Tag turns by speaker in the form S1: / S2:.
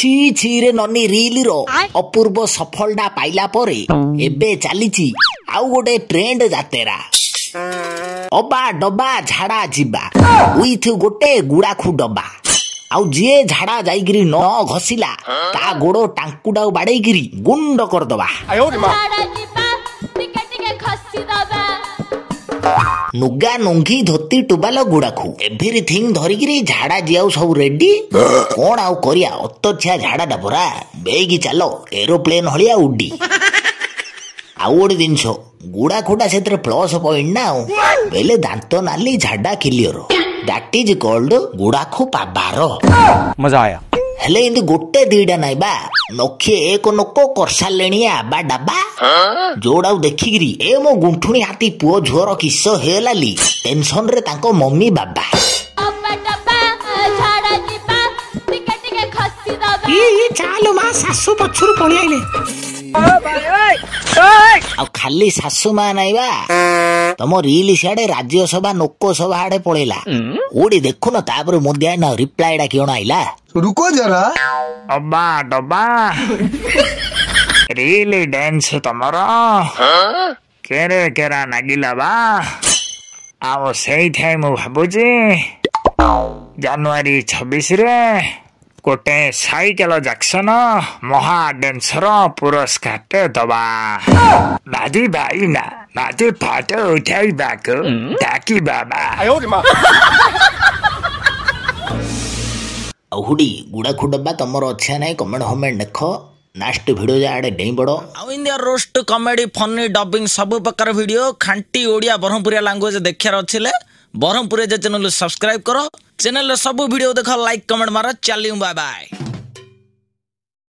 S1: छी छी रे ननी रील रो अपूर्व सफलता पाइला परे एबे चलीची आउ गोटे ट्रेंड जातेरा अबा डबा झाड़ा जीवा उइथ गोटे गुड़ाखु डबा आउ जे झाड़ा जाइगिरी न घसिला ता गोड़ो टांकुडा बाड़ेगिरी गुंड करदबा नुगा नुंगी धोती टुबाल गुड़ाखु एभ्रीथिंग धरिगिरी झाड़ा जियाउ सब रेडी कौन आउ करिया अतछा झाड़ा डबरा बेगी चलो एरोप्लेन हलिया उडी आउ गोटे जिनस गुड़ाखुटा से प्लस पॉइंट ना बेले दांत नाली झाड़ा क्लियर दैट इज कॉल्ड गुड़ाखु पाबार
S2: मजा आया
S1: हेले इंदु गोटे दीडा नाइ बा नखे एक नको करसालेणी आबा डाबा जोड़ाउ देखिगिरी ए मो गुंठुणी हाथी पुओ झुअर किस हेलाली टेंशन रे तांको मम्मी बाबा
S3: ये चालो मा सासु पछुर पळि आइले
S1: आ खाली सासु मा नाइ बा तम रील सियाडे राज्यसभा लोकसभा आडे पळेला ओडी देखु न तापर मोदिया ना रिप्लाई डा कियोन आइला
S4: रुको जरा
S3: अब्बा डब्बा रील डांस तमरा केरे केरा नागिला बा आओ सेई थाई मु भाबुजी जनवरी 26 रे गोटे साइकेल जैक्सन महा डांसर पुरस्कार दबा नादी भाई ना नादी फाटो उठाई बाको डाकी बाबा
S1: अहुडी गुड़ाखु डब्बा तमर अच्छा नाइ कमेंट होमेंट देख नेक्स्ट वीडियो जाडे डेई बड़ो
S5: आउ India roast comedy funny dubbing सब प्रकार वीडियो खांटी ओडिया ब्रह्मपुरिया लैंग्वेज देखार अच्छे ब्रह्मपुरिया चैनल सब्सक्राइब करो चैनल सब वीडियो देख लाइक कमेंट मार चलियो बाय बाय।